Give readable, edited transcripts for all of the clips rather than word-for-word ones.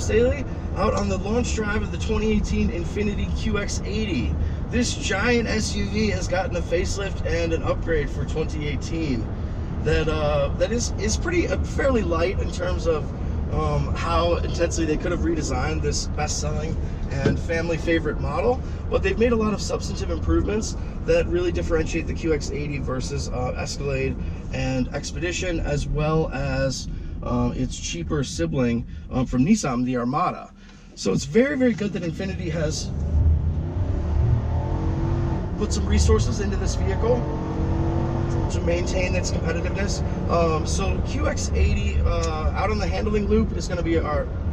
Daily out on the launch drive of the 2018 Infiniti QX80. This giant SUV has gotten a facelift and an upgrade for 2018 that is pretty fairly light in terms of how intensely they could have redesigned this best-selling and family favorite model, but they've made a lot of substantive improvements that really differentiate the QX80 versus Escalade and Expedition, as well as its cheaper sibling from Nissan, the Armada. So it's very, very good that Infiniti has put some resources into this vehicle to maintain its competitiveness. So QX80 out on the handling loop is going to be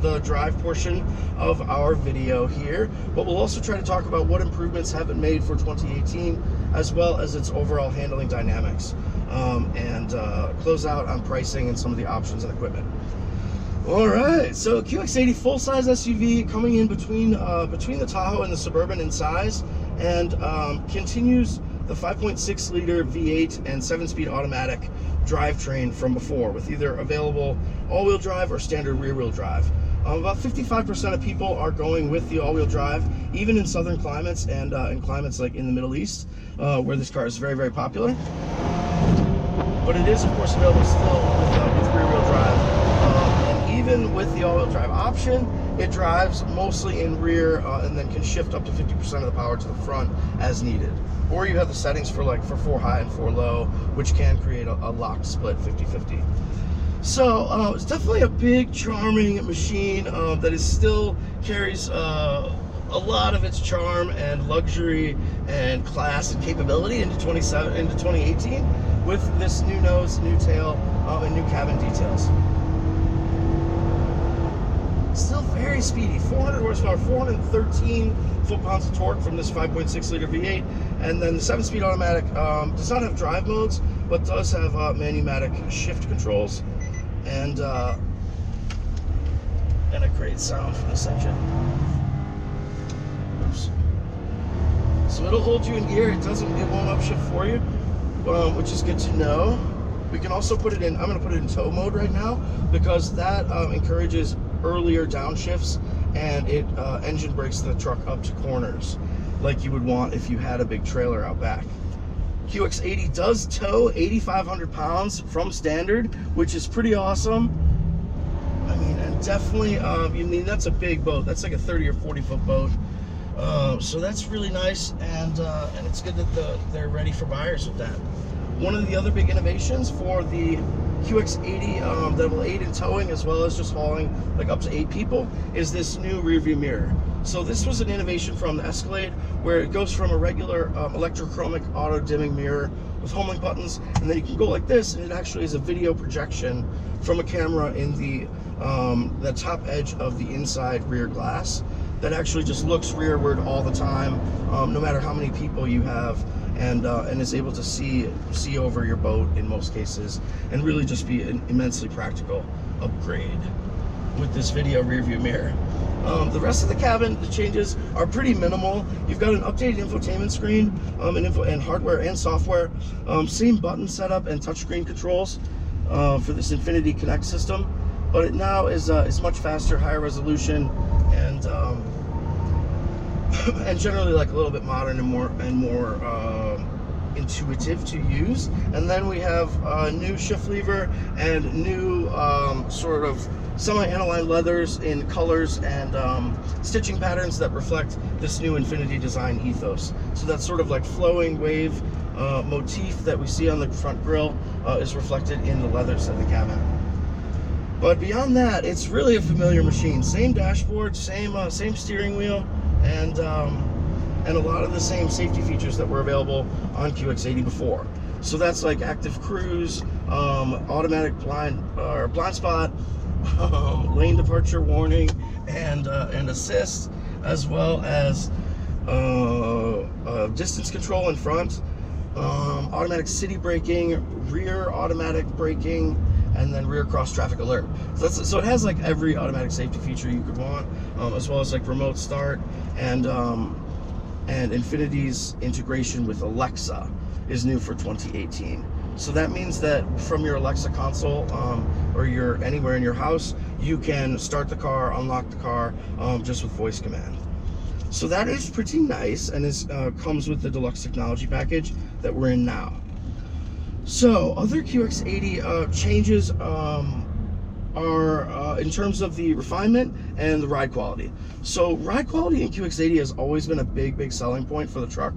the drive portion of our video here, but we'll also try to talk about what improvements have been made for 2018, as well as its overall handling dynamics, and close out on pricing and some of the options and equipment. All right, so QX80 full-size SUV coming in between the Tahoe and the Suburban in size, and continues the 5.6 liter V8 and 7-speed automatic drivetrain from before, with either available all-wheel drive or standard rear-wheel drive. About 55% of people are going with the all-wheel drive, even in southern climates and in climates like in the Middle East, where this car is very, very popular. But it is, of course, available still with rear-wheel drive. And even with the all-wheel drive option, it drives mostly in rear and then can shift up to 50% of the power to the front as needed. Or you have the settings for 4 high and 4 low, which can create a locked split 50-50. So it's definitely a big, charming machine that is still carries a lot of its charm and luxury and class and capability into 2018 with this new nose, new tail, and new cabin details. Still very speedy, 400 horsepower, 413 foot-pounds of torque from this 5.6 liter V8, and then the 7-speed automatic does not have drive modes, but does have manumatic shift controls, and a great sound from this engine. Oops. So it'll hold you in gear. It won't upshift for you, which is good to know. We can also put it in. I'm going to put it in tow mode right now because that encourages earlier downshifts, and it engine brakes the truck up to corners like you would want if you had a big trailer out back. QX80 does tow 8,500 pounds from standard, which is pretty awesome. I mean, and definitely, that's a big boat. That's like a 30 or 40 foot boat. So that's really nice, and it's good that they're ready for buyers with that. One of the other big innovations for the QX80 that will aid in towing as well as just hauling like up to 8 people is this new rear view mirror. So this was an innovation from the Escalade, where it goes from a regular electrochromic auto dimming mirror with home link buttons, and then you can go like this, and it actually is a video projection from a camera in the top edge of the inside rear glass that actually just looks rearward all the time, no matter how many people you have, and is able to see over your boat in most cases, and really just be an immensely practical upgrade with this video rear view mirror. The rest of the cabin, the changes are pretty minimal. You've got an updated infotainment screen, and hardware and software, same button setup and touchscreen controls for this Infiniti Connect system, but it now is much faster, higher resolution, and generally like a little bit modern and more intuitive to use. And then we have a new shift lever and new sort of semi-aniline leathers in colors and stitching patterns that reflect this new Infiniti design ethos. So that sort of like flowing wave motif that we see on the front grille is reflected in the leathers of the cabin. But beyond that, it's really a familiar machine. Same dashboard, same steering wheel, and a lot of the same safety features that were available on QX80 before. So that's like active cruise, automatic blind spot, lane departure warning, and assist, as well as distance control in front, automatic city braking, rear automatic braking, and then rear cross traffic alert. So it has like every automatic safety feature you could want, as well as like remote start, and Infiniti's integration with Alexa is new for 2018. So that means that from your Alexa console, or anywhere in your house, you can start the car, unlock the car, just with voice command. So that is pretty nice, and is comes with the deluxe technology package that we're in now. So other QX80 changes are in terms of the refinement and the ride quality. So ride quality in QX80 has always been a big selling point for the truck,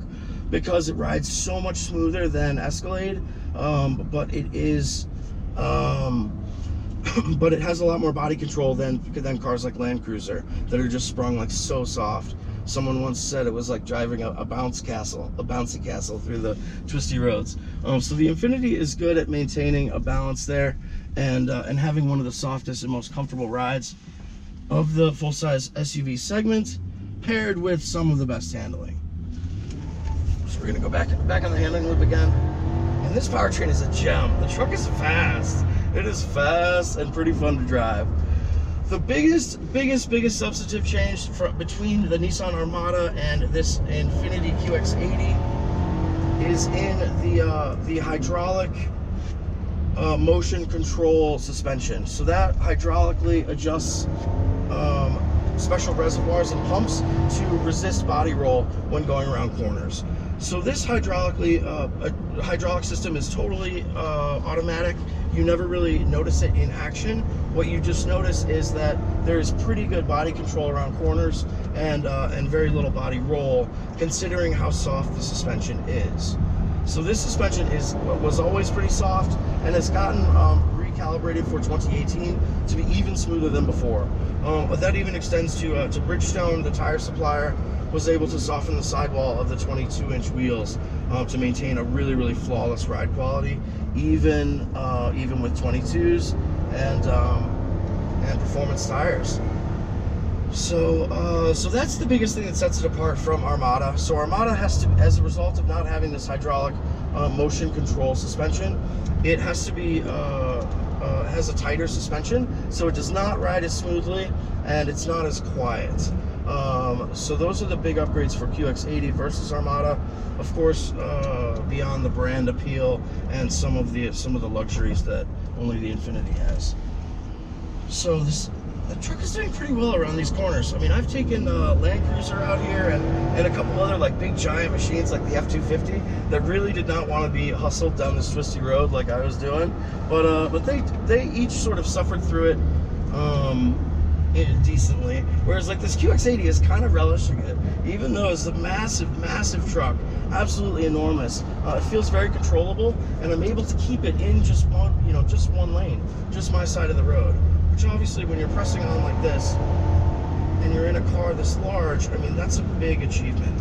because it rides so much smoother than Escalade, but it is but it has a lot more body control than cars like Land Cruiser that are just sprung like so soft. Someone once said it was like driving a bouncy castle through the twisty roads. So the Infiniti is good at maintaining a balance there, and having one of the softest and most comfortable rides of the full-size SUV segment, paired with some of the best handling. So we're gonna go back on the handling loop again. And this powertrain is a gem. The truck is fast. It is fast and pretty fun to drive. The biggest substantive change between the Nissan Armada and this Infiniti QX80 is in the hydraulic motion control suspension. So that hydraulically adjusts special reservoirs and pumps to resist body roll when going around corners. So this hydraulic system is totally automatic. You never really notice it in action. What you just notice is that there is pretty good body control around corners, and very little body roll, considering how soft the suspension is. So this suspension was always pretty soft, and has gotten recalibrated for 2018 to be even smoother than before. That even extends to Bridgestone. The tire supplier was able to soften the sidewall of the 22-inch wheels to maintain a really flawless ride quality, even with 22s and performance tires. So that's the biggest thing that sets it apart from Armada. So Armada has to, as a result of not having this hydraulic motion control suspension, it has to be has a tighter suspension, so it does not ride as smoothly, and it's not as quiet. So those are the big upgrades for QX80 versus Armada. Of course, beyond the brand appeal and some of the luxuries that only the Infiniti has. So the truck is doing pretty well around these corners. I mean, I've taken Land Cruiser out here and a couple other like big giant machines like the F-250 that really did not want to be hustled down this twisty road like I was doing, but they each sort of suffered through it decently, whereas like this QX80 is kind of relishing it, even though it's a massive truck, absolutely enormous. It feels very controllable, and I'm able to keep it in just one lane, just my side of the road, which obviously when you're pressing on like this and you're in a car this large, I mean, that's a big achievement.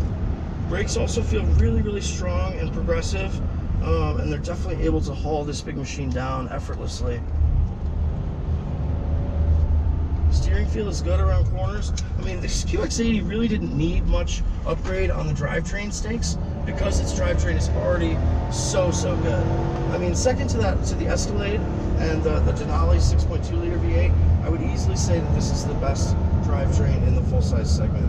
Brakes also feel really strong and progressive, and they're definitely able to haul this big machine down effortlessly. Steering feel is good around corners. I mean, this QX80 really didn't need much upgrade on the drivetrain stakes, because its drivetrain is already so good. I mean, second to the Escalade and the Denali 6.2 liter V8, I would easily say that this is the best drivetrain in the full-size segment.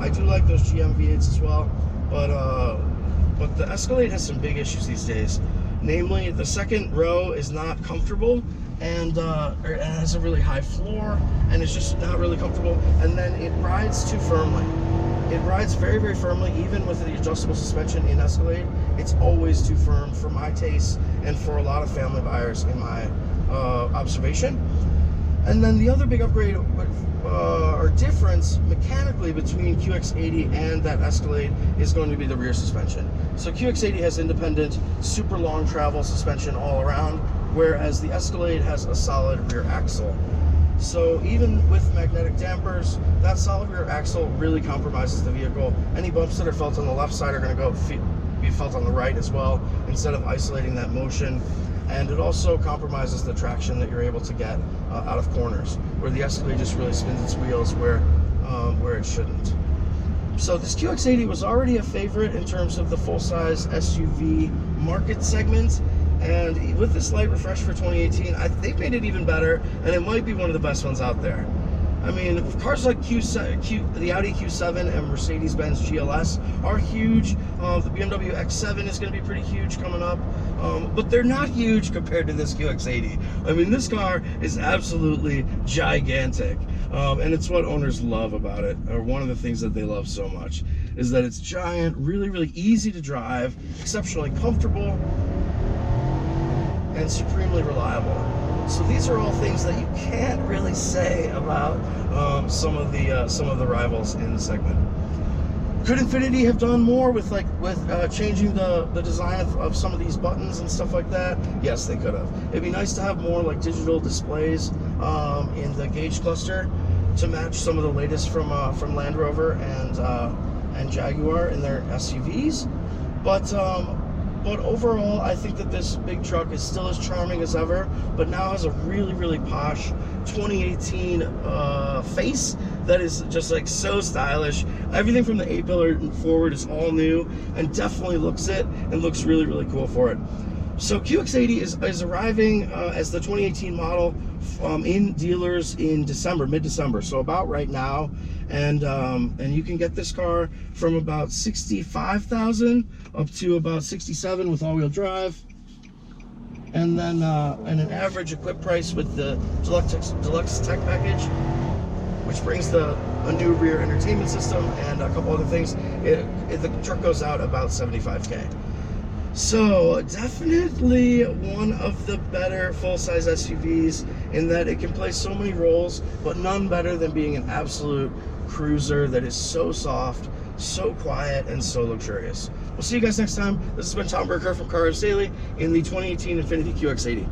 I do like those GM V8s as well, but the Escalade has some big issues these days. Namely, the second row is not comfortable, and it has a really high floor, and it's just not really comfortable. And then it rides too firmly. It rides very firmly, even with the adjustable suspension in Escalade. It's always too firm for my taste and for a lot of family buyers in my observation. And then the other big upgrade or difference mechanically between QX80 and that Escalade is going to be the rear suspension. So QX80 has independent, super long travel suspension all around, whereas the Escalade has a solid rear axle. So even with magnetic dampers, that solid rear axle really compromises the vehicle. Any bumps that are felt on the left side are going to be felt on the right as well, instead of isolating that motion. And it also compromises the traction that you're able to get out of corners, where the Escalade just really spins its wheels where it shouldn't. So this QX80 was already a favorite in terms of the full-size SUV market segment, and with this light refresh for 2018, they've made it even better, and it might be one of the best ones out there. I mean, cars like the Audi Q7 and Mercedes-Benz GLS are huge. The BMW X7 is going to be pretty huge coming up, but they're not huge compared to this QX80. I mean, this car is absolutely gigantic, and it's what owners love about it, or one of the things that they love so much, is that it's giant, really, really easy to drive, exceptionally comfortable, and supremely reliable. So these are all things that you can't really say about some of the rivals in the segment. Could Infiniti have done more with changing the design of some of these buttons and stuff like that? Yes, they could have. It'd be nice to have more like digital displays in the gauge cluster to match some of the latest from Land Rover and Jaguar in their SUVs. But overall, I think that this big truck is still as charming as ever, but now has a really, really posh 2018 face that is just like so stylish. Everything from the A-pillar forward is all new and definitely looks it and looks really, really cool for it. So QX80 is arriving as the 2018 model in dealers in December, mid-December, so about right now, and you can get this car from about $65,000 up to about $67,000 with all-wheel drive, and then and an average equipped price with the deluxe tech package, which brings a new rear entertainment system and a couple other things. The truck goes out about $75K. So definitely one of the better full-size SUVs in that it can play so many roles, but none better than being an absolute cruiser that is so soft, so quiet, and so luxurious. We'll see you guys next time. This has been Tom Burkhardt from Car Revs Daily in the 2018 Infiniti QX80.